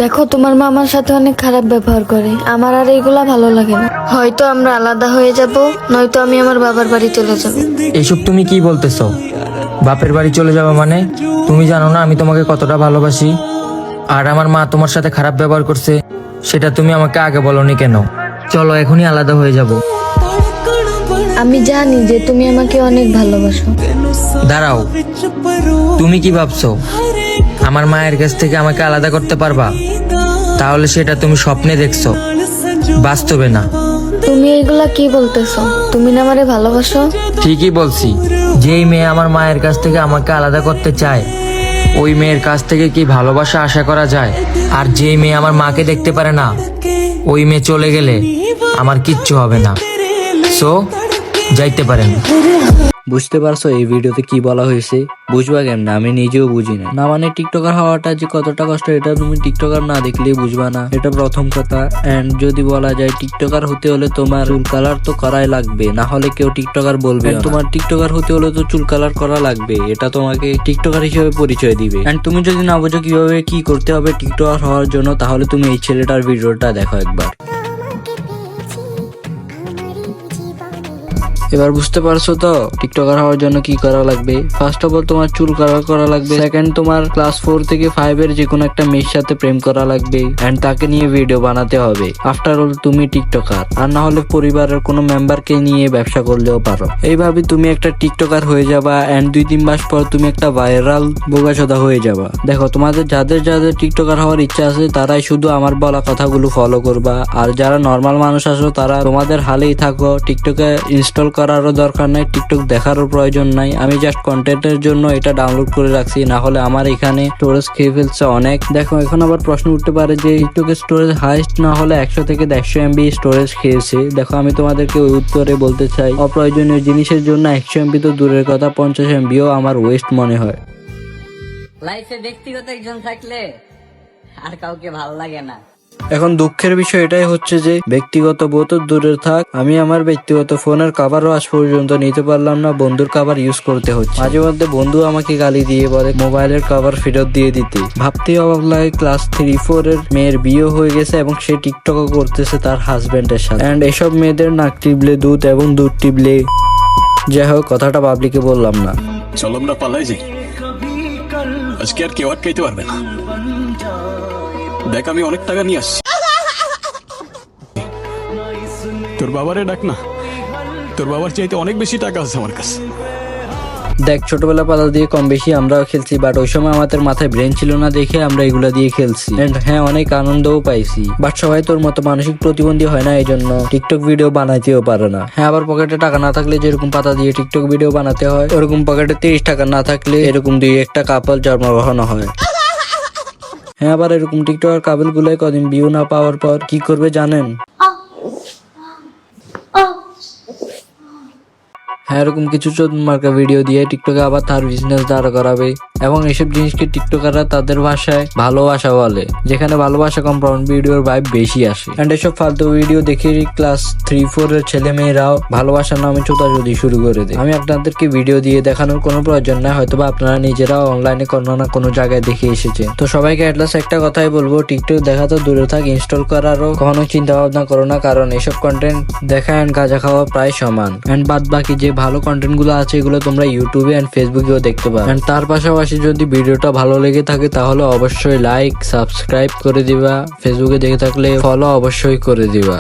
দেখো তোমার মা আমার সাথে অনেক খারাপ ব্যবহার করে, আমার আর এইগুলা ভালো লাগে না। হয়তো আমরা আলাদা হয়ে যাব, নয়তো আমি আমার বাবার বাড়ি চলে যাব। এইসব তুমি কি বলতেছো? বাপের বাড়ি চলে যাবে মানে? তুমি জানো না আমি তোমাকে কতটা ভালোবাসি? আর আমার মা তোমার সাথে খারাপ ব্যবহার করছে, সেটা তুমি আমাকে আগে বলনি কেন? চলো এখনই আলাদা হয়ে যাব। আমি জানি যে তুমি আমাকে অনেক ভালোবাসো। দাঁড়াও, তুমি কি ভাবছো আমার মায়ের কাছ থেকে আমাকে আলাদা করতে পারবা? তাহলে সেটা তুমি স্বপ্নে দেখছো, বাস্তবে না। তুমি এইগুলা কি বলতেছো? তুমি না আমারে ভালোবাসো? ঠিকই বলছি। যেই মেয়ে আমার মায়ের কাছ থেকে আমাকে আলাদা করতে চায়, ওই মেয়ের কাছ থেকে কি ভালোবাসা আশা করা যায়? আর যেই মেয়ে আমার মাকে দেখতে পারে না, ওই মেয়ে চলে গেলে আমার কিচ্ছু হবে না। সো যাইতে পারেন। বুঝতে পারছো এই ভিডিওতে কি বলা হয়েছে? বুঝবা কেমন? আমি নিজেও বুঝি না। না মানে টিকটকার হওয়াটা যে কতটা কষ্ট, এটা তুমি টিকটকার না দেখলেই বুঝবা না, এটা প্রথম কথা। এন্ড যদি বলা যায় টিকটকার হতে হলে তোমার চুল কালার তো করাই লাগবে, না হলে কেউ টিকটকার বলবে না। তোমার টিকটকার হতে হলে তো চুল কালার করা লাগবে, এটা তোমাকে টিকটকার হিসেবে পরিচয় দিবে। এন্ড তুমি যদি না বোঝো কিভাবে কি করতে হবে টিকটকার হওয়ার জন্য, তাহলে তুমি এই ছেলেটার ভিডিওটা দেখো একবার। এবার বুঝতে পারছো তো টিকটকার হওয়ার জন্য কি করা লাগবে? ফার্স্ট অফ অল তোমার চুল কালার করা লাগবে। সেকেন্ড, তোমার ক্লাস 4 থেকে 5 এর যে কোনো একটা মেয়ের সাথে প্রেম করা লাগবে এন্ড তাকে নিয়ে ভিডিও বানাতে হবে। আফটার অল তুমি টিকটকার, আর না হলে পরিবারের কোনো মেম্বারকে নিয়ে ব্যবসা করলেও পারো। এইভাবে তুমি একটা টিকটকার হয়ে যাবা এন্ড 2-3 মাস পর তুমি একটা ভাইরাল বোগাচোদা হয়ে যাবা। দেখো, তোমাদের যাদের যাদের টিকটকার হওয়ার ইচ্ছা আছে তারাই শুধু আমার বলা কথাগুলো ফলো করবা, আর যারা নর্মাল মানুষ আছো তারা তোমাদের হালেই থাকো। টিকটকে ইনস্টল করারও দরকার নাই, টিকটক দেখারও প্রয়োজন নাই। আমি জাস্ট কন্টেন্টের জন্য এটা ডাউনলোড করে রাখছি, না হলে আমার এখানে স্টোরেজ খেয়ে ফেলছে অনেক। দেখো, এখন আবার প্রশ্ন উঠতে পারে যে টিকটকের স্টোরেজ হাইস্ট না হলে 100 থেকে 150 MB স্টোরেজ খেয়েছে। দেখো, আমি তোমাদেরকে ওই উত্তরে বলতে চাই, অপ্রয়োজনীয় জিনিসের জন্য 100 MB তো দূরের কথা, 50 MBও আমার ওয়েস্ট মনে হয়। লাইফে ব্যক্তিগত একজন থাকলে আর কাউকে ভালো লাগে না। এখন দুঃখের বিষয় এটাই হচ্ছে যে ব্যক্তিগত বউ তো দূরের থাক, আমি আমার ব্যক্তিগত ফোনের কভারও আজ পর্যন্ত নিতে পারলাম না, বন্ধুর কভার ইউজ করতে হচ্ছে। মাঝে মধ্যে বন্ধু আমাকে গালি দিয়ে বলে মোবাইলের কভার ফেরত দিয়ে দিতে। ভাবতেই অবাক লাগে, ক্লাস 3-4 এর মেয়ের বিয়ে হয়ে গেছে এবং সে টিকটকও করতেছে তার হাজবেন্ডের সাথে। এন্ড এসব মেয়েদের নাক টিপলে দুধ এবং দুধ টিপলে, যাই হোক কথাটা পাবলিকে বললাম না। চলো আমরা পালাই যাই, আজকে আর কেউ আটকাইতে পারবে না। দেখ, আমি অনেক টাকা নিয়ে আসছি, তোর বাবারে ডাক না, তোর বাবার চাইতে অনেক বেশি টাকা আছে আমার কাছে। দেখ, ছোটবেলা পাতা দিয়ে কম বেশি আমরাও খেলছি, বাট ওই সময় আমাদের মাথায় ব্রেন ছিল না দেখে আমরা এগুলা দিয়ে খেলছি। এন্ড হ্যাঁ, অনেক আনন্দও পাইছি। বাট সবাই তোর মতো মানসিক প্রতিবন্ধী হয় না, এই জন্য টিকটক ভিডিও বানাইতেও পারে না। হ্যাঁ, আবার পকেটে টাকা না থাকলে যেরকম পাতা দিয়ে টিকটক ভিডিও বানাতে হয়, ওরকম পকেটে 30 টাকা না থাকলে এরকম 2-1টা কাপল জন্মগ্রহণ হয়। হ্যাঁ, আবার এরকম টিকটকের কাপল গুলাই কদিন ভিউ না পাওয়ার পর কি করবে জানেন? হ্যাঁ, এরকম কিছু চোদমার্কা ভিডিও দিয়ে টিকটকে আবার তার বিজনেস দাঁড় করাবে, এবং এইসব জিনিসকে টিকটকাররা তাদের ভাষায় ভালোবাসা বলে, যেখানে ভালোবাসা কম ভিডিওর ভাইব বেশি আসে। এন্ড এসব ফালতু ভিডিও দেখে ক্লাস 3-4 এর ছেলে মেয়েরাও ভালোবাসার নামে চোদাচুদি শুরু করে দেয়। আমি আপনাদেরকে ভিডিও দিয়ে দেখানোর কোনো প্রয়োজন নাই, হয়তোবা আপনারা নিজেরাও অনলাইনে কোনো না কোনো জায়গায় দেখে এসেছেন। তো সবাইকে অ্যাটলাস্ট একটা কথাই বলবো, টিকটক দেখা তো দূরে থাক, ইনস্টল করারও কখনো চিন্তা ভাবনা করো না, কারণ এসব কন্টেন্ট দেখা এন্ড গাঁজা খাওয়া প্রায় সমান। এন্ড বাদ বাকি যে ভালো কন্টেন্ট গুলো আছে এগুলো তোমরা ইউটিউবে এন্ড ফেসবুকেও দেখতে পারো। এন্ড তার পাশাপাশি যদি ভিডিওটা ভালো লেগে থাকে তাহলে অবশ্যই লাইক সাবস্ক্রাইব করে দিবা, ফেসবুকে দেখে থাকলে ফলো অবশ্যই করে দিবা।